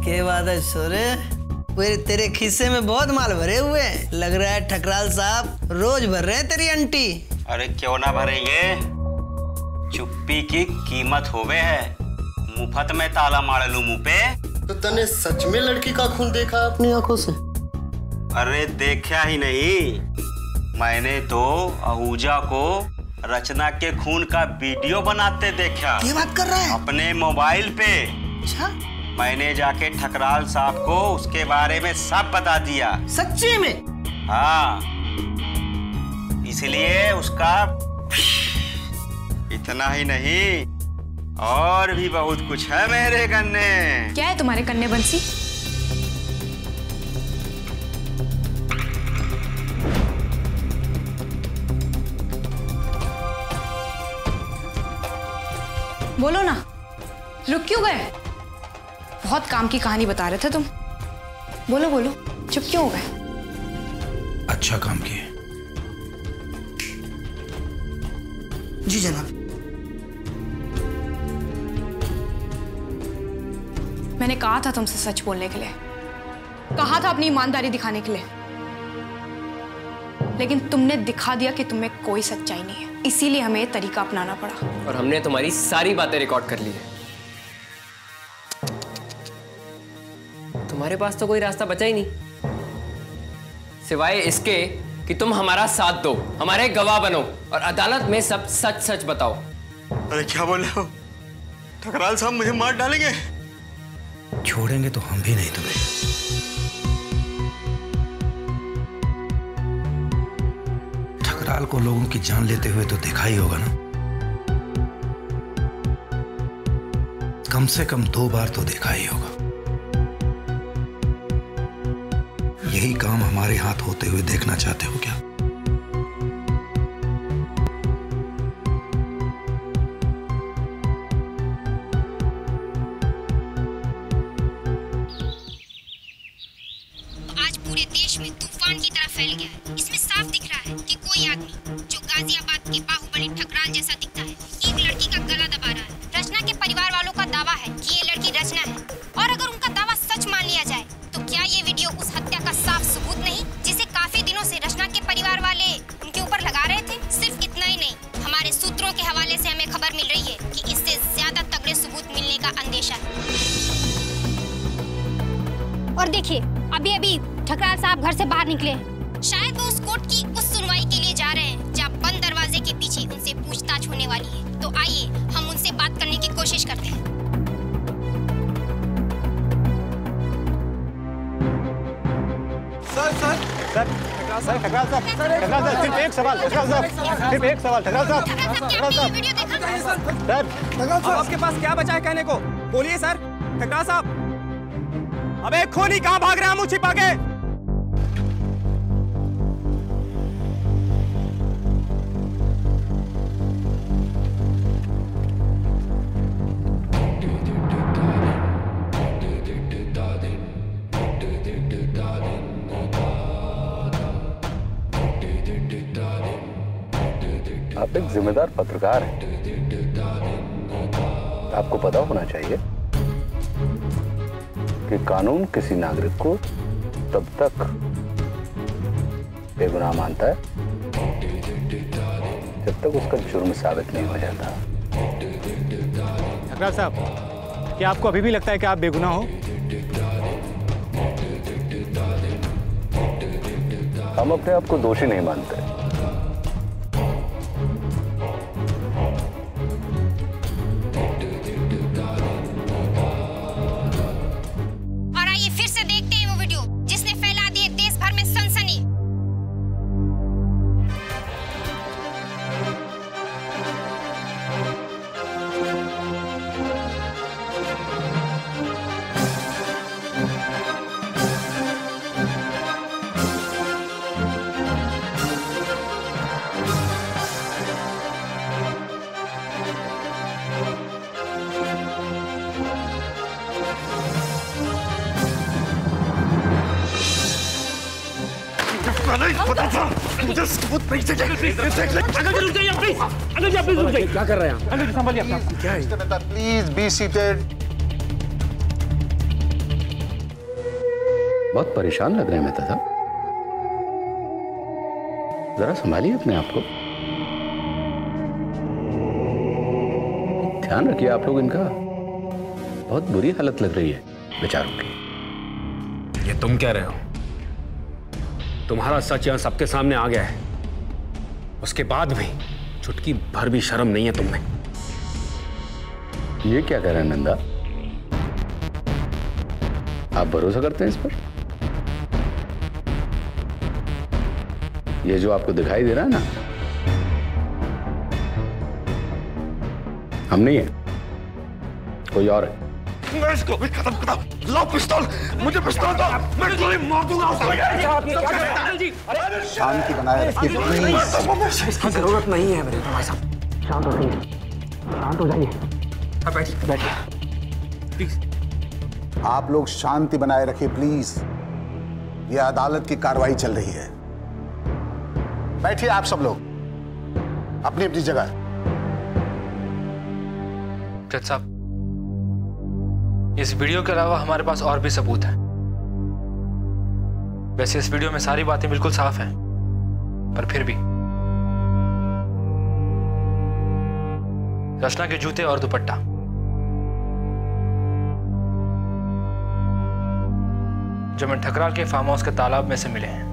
क्या बात है छोरे, तेरे खिस्से में बहुत माल भरे हुए हैं। लग रहा है ठकराल साहब रोज भर रहे हैं तेरी आंटी। अरे क्यों ना भरेंगे, चुप्पी की कीमत होवे है। मुफ्त में ताला मार लू मुंह पे। तो तने सच में लड़की का खून देखा अपनी आंखों से? अरे देखा ही नहीं, मैंने तो आहूजा को रचना के खून का वीडियो बनाते देखा। ये बात कर रहा है? अपने मोबाइल पे। अच्छा? मैंने जाके ठकराल साहब को उसके बारे में सब बता दिया। सच्ची में? हाँ, इसलिए उसका इतना ही नहीं और भी बहुत कुछ है मेरे कन्ने। क्या है तुम्हारे कन्ने बंसी? बोलो ना, रुक क्यों गए? बहुत काम की कहानी बता रहे थे तुम। बोलो बोलो, चुप क्यों हो गए? अच्छा काम किए। जी जनाब। मैंने कहा था तुमसे सच बोलने के लिए, कहा था अपनी ईमानदारी दिखाने के लिए, लेकिन तुमने दिखा दिया कि तुम्हें कोई सच्चाई नहीं है। इसीलिए हमें ये तरीका अपनाना पड़ा। और हमने तुम्हारी सारी बातें रिकॉर्ड कर ली है। तुम्हारे पास तो कोई रास्ता बचा ही नहीं सिवाय इसके कि तुम हमारा साथ दो, हमारे गवाह बनो और अदालत में सब सच सच बताओ। अरे क्या बोल रहे हो? ठकराल साहब मुझे मार डालेंगे? छोड़ेंगे तो हम भी नहीं तुम्हें। ठकराल को लोगों की जान लेते हुए तो देखा ही होगा ना। कम से कम 2 बार तो देखा ही होगा। यही काम हमारे हाथ होते हुए देखना चाहते हो क्या? आज पूरे देश में तूफान की तरह फैल गया है। इसमें साफ दिख रहा है कि कोई आदमी जो गाजियाबाद के बाहुबली ठकराल जैसा दिखता है, एक लड़की का गला दबा रहा है। रचना के परिवार वालों का दावा है कि ये लड़की रचना है, और अगर उनका दावा सच मान लिया जाए तो क्या ये वीडियो उस हत्या का साफ सबूत नहीं, जिसे काफी दिनों से रचना के परिवार वाले उनके ऊपर लगा रहे थे? सिर्फ इतना ही नहीं, हमारे सूत्रों के हवाले से हमें खबर मिल रही है कि इससे ज्यादा तगड़े सबूत मिलने का अंदेशा है। और देखिए, अभी अभी ठकराल साहब घर से बाहर निकले। शायद वो उस कोर्ट की उस सुनवाई के लिए जा रहे हैं जहाँ बंद दरवाजे के पीछे उनसे पूछताछ होने वाली है। तो आइए हम उनसे बात करने की कोशिश करते हैं। ठकराल साहब, सिर्फ एक सवाल। ठकराल साहब, सिर्फ एक सवाल। ठकराल साहब, सर, आपके पास क्या बचा है कहने को? बोलिए सर। ठकराल साहब, अबे खूनी कहाँ भाग रहे हैं मुँह छिपा के? आप एक जिम्मेदार पत्रकार हैं। आपको पता होना चाहिए कि कानून किसी नागरिक को तब तक बेगुनाह मानता है जब तक उसका जुर्म साबित नहीं हो जाता। ठकराल साहब, क्या आपको अभी भी लगता है कि आप बेगुनाह हो? हम अपने आप को दोषी नहीं मानते। क्या कर रहे हैं आप? संभालिए। क्या है? Please be seated. बहुत परेशान लग रहे हैं मेहता साहब, जरा संभालिए अपने आप को, ध्यान रखिए आप लोग, इनका बहुत बुरी हालत लग रही है बेचारों की। ये तुम कह रहे हो? तुम्हारा सच यहां सबके सामने आ गया है, उसके बाद भी चुटकी भर भी शर्म नहीं है तुम्हें। ये क्या कह रहे हैं नंदा? आप भरोसा करते हैं इस पर? ये जो आपको दिखाई दे रहा है ना, हम नहीं है, कोई और है। मैं इसको भी खत्म करता हूं। लो पिस्तौल, मुझे पिस्तौल दो, मैं गोली मार दूंगा उसको। शांति बनाए रखिए प्लीज। इसकी जरूरत नहीं है मेरे भाई साहब, शांत हो जाइए, शांत हो जाइए। आप बैठिए, बैठिए प्लीज। आप लोग शांति बनाए रखिए प्लीज, ये अदालत की कार्रवाई चल रही है। बैठिए आप सब लोग अपनी अपनी जगह। जज साहब, इस वीडियो के अलावा हमारे पास और भी सबूत हैं। वैसे इस वीडियो में सारी बातें बिल्कुल साफ हैं, पर फिर भी रचना के जूते और दुपट्टा, जो मैं ठकराल के फार्म हाउस के तालाब में से मिले हैं,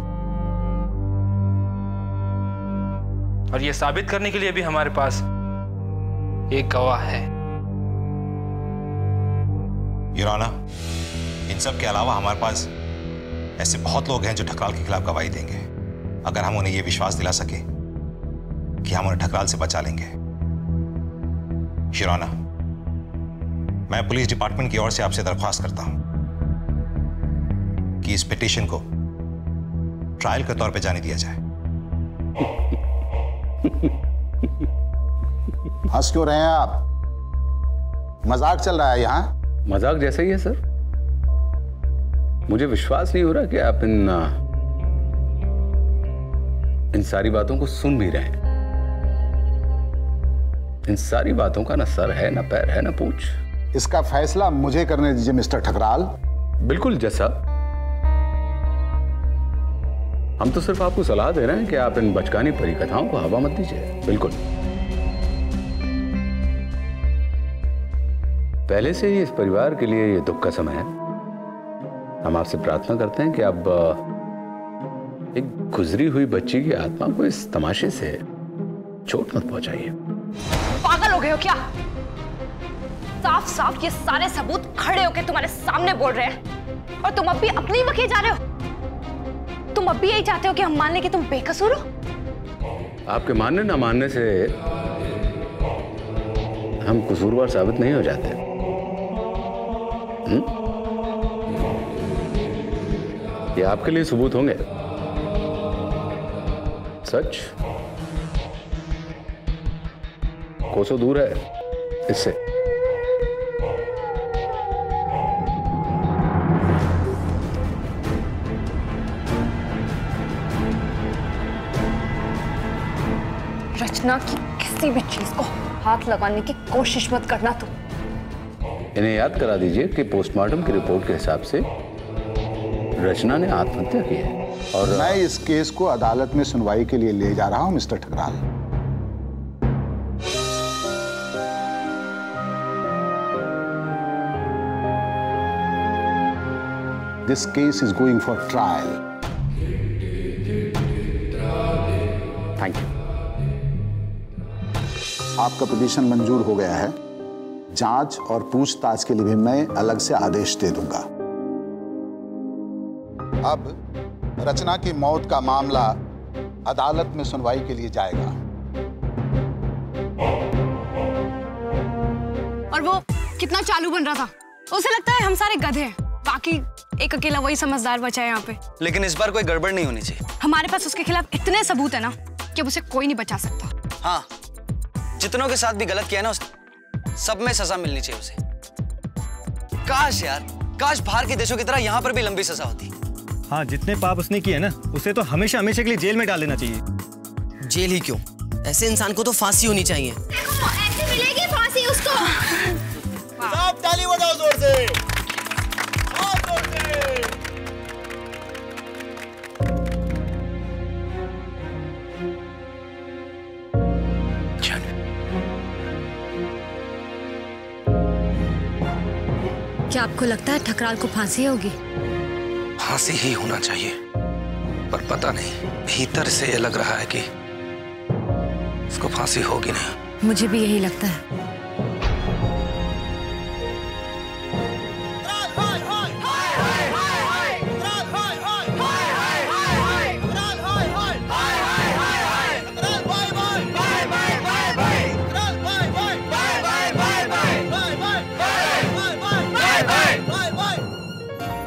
और यह साबित करने के लिए भी हमारे पास एक गवाह है। योर ऑनर, इन सब के अलावा हमारे पास ऐसे बहुत लोग हैं जो ठकराल के खिलाफ गवाही देंगे, अगर हम उन्हें यह विश्वास दिला सके कि हम उन्हें ठकराल से बचा लेंगे। योर ऑनर, मैं पुलिस डिपार्टमेंट की ओर से आपसे दरख्वास्त करता हूं कि इस पिटीशन को ट्रायल के तौर पे जाने दिया जाए। हंस क्यों रहे हैं आप? मजाक चल रहा है यहाँ? मजाक जैसा ही है सर। मुझे विश्वास नहीं हो रहा कि आप इन सारी बातों को सुन भी रहे हैं। इन सारी बातों का ना सर है, ना पैर है, ना पूछ। इसका फैसला मुझे करने दीजिए मिस्टर ठकराल। बिल्कुल जज साहब, हम तो सिर्फ आपको सलाह दे रहे हैं कि आप इन बचकानी परिकथाओं को हवा मत दीजिए। बिल्कुल, पहले से ही इस परिवार के लिए ये दुख का समय है। हम आपसे प्रार्थना करते हैं कि आप एक गुजरी हुई बच्ची की आत्मा को इस तमाशे से चोट मत पहुंचाइए। पागल हो गए हो क्या? साफ साफ ये सारे सबूत खड़े होकर तुम्हारे सामने बोल रहे हैं, और तुम अब भी अपनी वकील जा रहे हो। तुम अब भी यही चाहते हो कि हम मान लें कि तुम बेकसूर हो? आपके मानने ना मानने से हम कसूरवार साबित नहीं हो जाते। ये आपके लिए सबूत होंगे। सच कोसों दूर है इससे। रचना की किसी भी चीज को हाथ लगाने की कोशिश मत करना तुम। इन्हें याद करा दीजिए कि पोस्टमार्टम की रिपोर्ट के हिसाब से रचना ने आत्महत्या की है, और मैं इस केस को अदालत में सुनवाई के लिए ले जा रहा हूं mister Thakral. This case is going for trial. Thank you. आपका पिटीशन मंजूर हो गया है। जांच और पूछताछ के लिए भी मैं अलग से आदेश दे दूंगा। अब रचना की मौत का मामला अदालत में सुनवाई के लिए जाएगा। और वो कितना चालू बन रहा था, उसे लगता है हम सारे गधे हैं, बाकी एक अकेला वही समझदार बचा है यहाँ पे। लेकिन इस बार कोई गड़बड़ नहीं होनी चाहिए। हमारे पास उसके खिलाफ इतने सबूत है ना कि उसे कोई नहीं बचा सकता। हाँ, जितनों के साथ भी गलत किया ना उसने, सब में सजा मिलनी चाहिए उसे। काश यार, काश बाहर के देशों की तरह यहाँ पर भी लंबी सजा होती। हाँ, जितने पाप उसने किए ना, उसे तो हमेशा हमेशा के लिए जेल में डाल देना चाहिए। जेल ही क्यों, ऐसे इंसान को तो फांसी होनी चाहिए। ऐसे मिलेगी फांसी उसको। सब ताली बजाओ जोर से। क्या आपको लगता है ठकराल को फांसी होगी? फांसी ही होना चाहिए, पर पता नहीं, भीतर से ये लग रहा है कि उसको फांसी होगी नहीं। मुझे भी यही लगता है।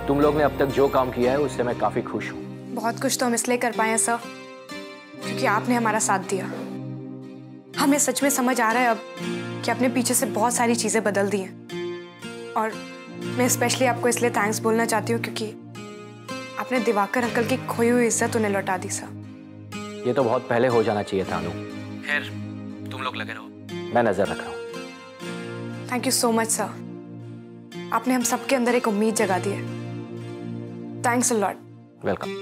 तुम लोग ने अब तक जो काम किया है उससे मैं काफी खुश हूँ। बहुत कुछ तो हम इसलिए कर पाए हैं सर, क्योंकि आपने हमारा साथ दिया। हमें सच में समझ आ रहा है अब कि आपने पीछे से बहुत सारी चीजें बदल दी हैं। और मैं स्पेशली आपको इसलिए थैंक्स बोलना चाहती हूँ क्योंकि आपने दिवाकर अंकल की खोई हुई इज्जत उन्हें लौटा दी सर। ये तो बहुत पहले हो जाना चाहिए था अनु। खैर, तुम लोग लगे रहो, मैं नजर रख रहा हूँ। Thank you so much sir, आपने हम सबके अंदर एक उम्मीद जगा दी है। Thanks a lot. वेलकम।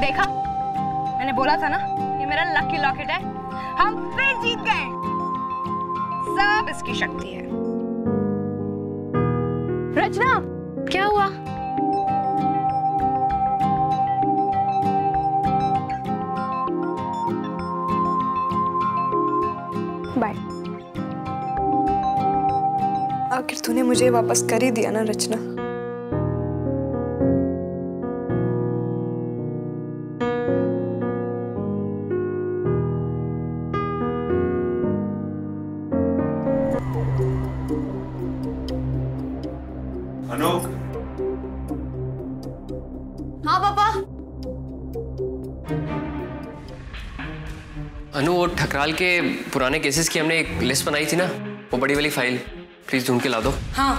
देखा, मैंने बोला था ना, ये मेरा लकी लॉकेट है। हम फिर जीत गए। सब इसकी शक्ति है। रचना, क्या हुआ? बाय। आखिर तूने मुझे वापस कर ही दिया ना रचना। हाँ पापा। अनु, वो ठकराल के पुराने केसेस की हमने एक लिस्ट बनाई थी ना, वो बड़ी वाली फाइल प्लीज ढूंढ के ला दो। हाँ,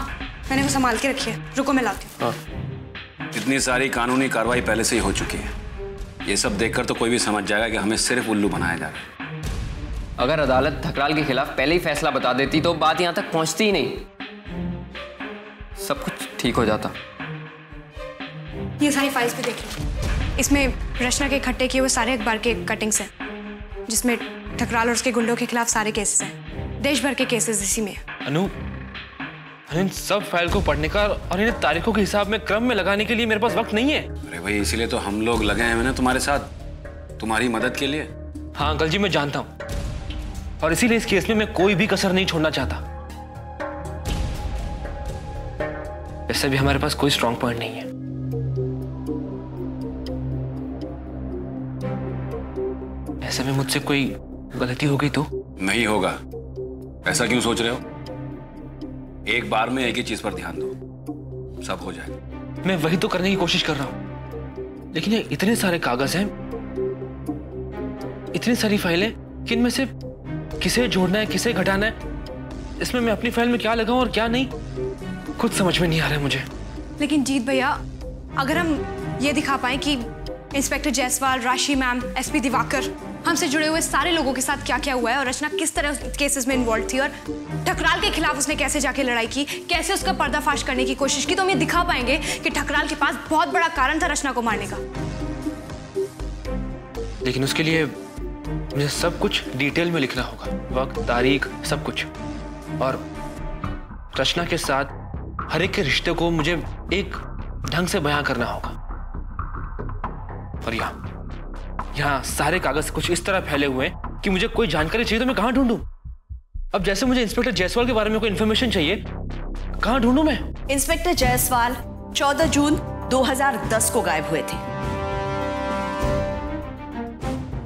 मैंने वो संभाल के रखी है, रुको मैं लाती हूँ। हाँ। इतनी सारी कानूनी कार्रवाई पहले से ही हो चुकी है। ये सब देखकर तो कोई भी समझ जाएगा कि हमें सिर्फ उल्लू बनाया जा रहा है। अगर अदालत ठकराल के खिलाफ पहले ही फैसला बता देती तो बात यहाँ तक पहुंचती ही नहीं, सब कुछ ठीक हो जाता। ये सारी फाइल्स पे देखिए, इसमें रचना के इकट्ठे किए हुए सारे अखबार के कटिंग्स हैं, जिसमें ठकराल और उसके गुंडों के खिलाफ सारे केसेस हैं। देश भर के केसेस इसी में है। अनु, इन सब फाइल को पढ़ने का और इन्हें तारीखों के हिसाब में क्रम में लगाने के लिए मेरे पास वक्त नहीं है। अरे भाई, इसीलिए तो हम लोग लगे हैं ना तुम्हारे साथ, तुम्हारी मदद के लिए। हाँ अंकल जी, मैं जानता हूँ, और इसीलिए इस केस में मैं कोई भी कसर नहीं छोड़ना चाहता। वैसे भी हमारे पास कोई स्ट्रॉन्ग पॉइंट नहीं है। ऐसे में मुझसे कोई गलती हो गई तो? नहीं होगा। ऐसा क्यों सोच रहे हो? एक बार में एक ही चीज पर ध्यान दो, सब हो जाएगा। मैं वही तो करने की कोशिश कर रहा हूं, लेकिन ये इतने सारे कागज हैं, इतनी सारी फाइलें कि इनमें से किसे जोड़ना है, किसे घटाना है, इसमें मैं अपनी फाइल में क्या लगाऊं और क्या नहीं, कुछ समझ में नहीं आ रहा है मुझे। लेकिन जीत भैया, अगर हम ये दिखा पाए कि इंस्पेक्टर जायसवाल, राशि मैम, एसपी दिवाकर, हमसे जुड़े हुए सारे लोगों के साथ क्या क्या हुआ है और रचना किस तरह केसेस में इन्वॉल्व थी और ठकराल के खिलाफ उसने कैसे जाके लड़ाई की, कैसे उसका पर्दाफाश करने की कोशिश की, तो हम ये दिखा पाएंगे कि ठकराल के पास बहुत बड़ा कारण था रचना को मारने का। लेकिन उसके लिए मुझे सब कुछ डिटेल में लिखना होगा, वक्त, तारीख, सब कुछ। और रचना के साथ हर एक के रिश्ते को मुझे एक ढंग से बयां करना होगा। और यहाँ सारे कागज कुछ इस तरह फैले हुए हैं कि मुझे कोई जानकारी चाहिए तो मैं कहां ढूंढूं? अब जैसे मुझे इंस्पेक्टर जायसवाल के बारे में कोई इंफॉर्मेशन चाहिए, कहां ढूंढूं मैं? इंस्पेक्टर जायसवाल 14 जून 2010 को गायब हुए थे,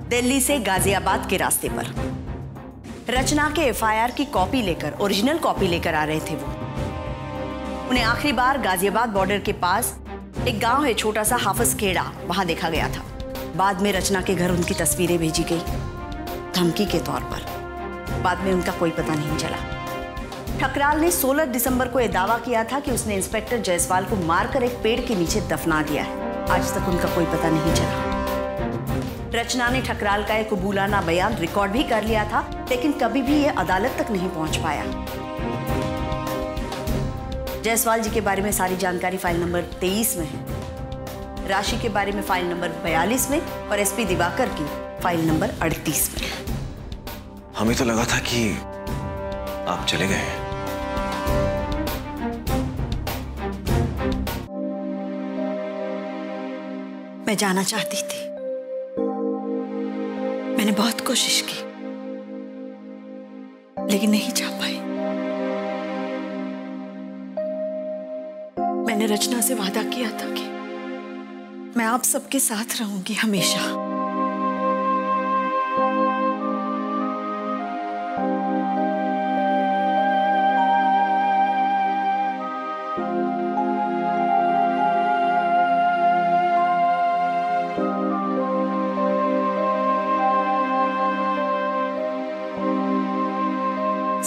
दिल्ली से गाजियाबाद के रास्ते पर। रचना के एफआईआर की कॉपी लेकर, ओरिजिनल कॉपी लेकर आ रहे थे वो। उन्हें आखिरी बार गाजियाबाद बॉर्डर के पास एक गांव है छोटा सा, हाफिज खेड़ा, वहां देखा गया था। बाद में रचना के घर उनकी तस्वीरें भेजी गई, धमकी के तौर पर। बाद में उनका कोई पता नहीं चला। ठकराल ने 16 दिसंबर को यह दावा किया था कि उसने इंस्पेक्टर जायसवाल को मारकर एक पेड़ के नीचे दफना दिया है। आज तक उनका कोई पता नहीं चला। रचना ने ठकराल का एक कबूलाना बयान रिकॉर्ड भी कर लिया था, लेकिन कभी भी यह अदालत तक नहीं पहुंच पाया। जायसवाल जी के बारे में सारी जानकारी फाइल नंबर 23 में है, राशि के बारे में फाइल नंबर 42 में और एसपी दिवाकर की फाइल नंबर 38 में। हमें तो लगा था कि आप चले गए। मैं जाना चाहती थी, मैंने बहुत कोशिश की, लेकिन नहीं जा पाई। मैंने रचना से वादा किया था कि मैं आप सबके साथ रहूंगी हमेशा।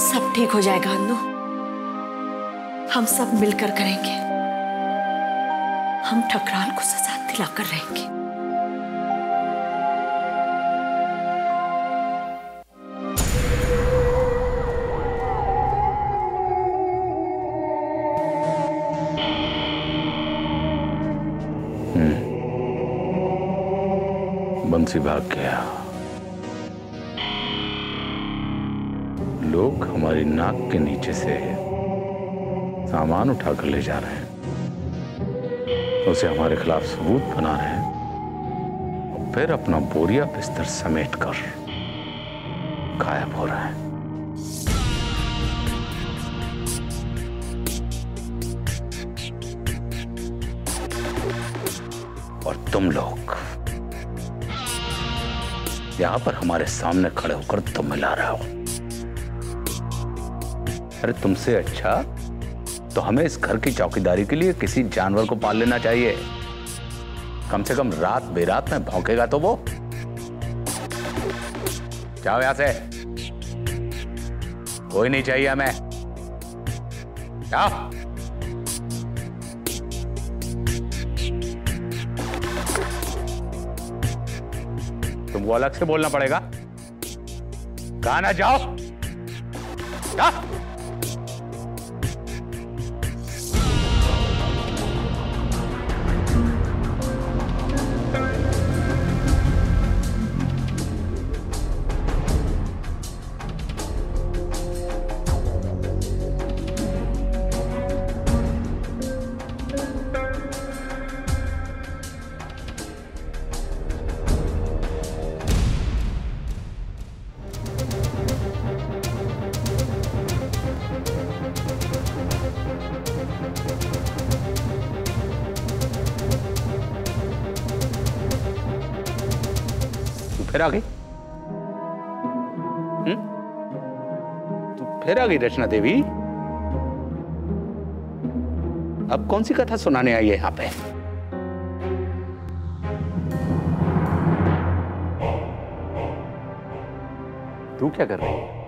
सब ठीक हो जाएगा अन्नू, हम सब मिलकर करेंगे। हम ठकराल को सजा दिलाकर रहेंगे। बंसी भाग गया। लोग हमारी नाक के नीचे से सामान उठाकर ले जा रहे हैं, उसे हमारे खिलाफ सबूत बना रहे हैं और फिर अपना बोरिया बिस्तर समेटकर गायब हो रहे हैं। और तुम लोग यहां पर हमारे सामने खड़े होकर तुम मिला रहे हो। अरे तुमसे अच्छा तो हमें इस घर की चौकीदारी के लिए किसी जानवर को पाल लेना चाहिए। कम से कम रात बेरात में भौंकेगा तो वो। जाओ यहां से, कोई नहीं चाहिए हमें। जाओ। तुमको अलग से बोलना पड़ेगा। कहा ना जाओ। जाओ। फिर आ गई? तू फिर आ गई रचना देवी? अब कौन सी कथा सुनाने आई है यहां पे? तू क्या कर रही है?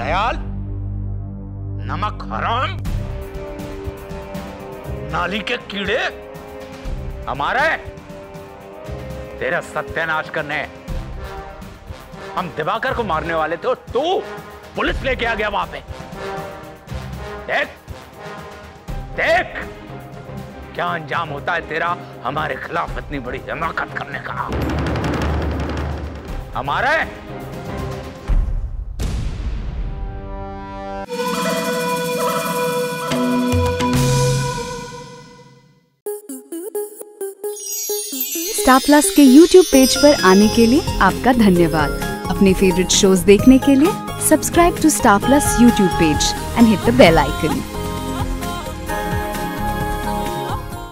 दयाल, नमक हराम, नाली के कीड़े हमारे तेरा सत्यानाश करने। हम दिवाकर को मारने वाले थे और तू पुलिस लेके आ गया वहां पे। देख देख क्या अंजाम होता है तेरा हमारे खिलाफ इतनी बड़ी हिमाकत करने का। हमारे स्टार प्लस के YouTube पेज पर आने के लिए आपका धन्यवाद। अपने फेवरेट शोज देखने के लिए Subscribe to Star Plus YouTube page and hit the bell icon.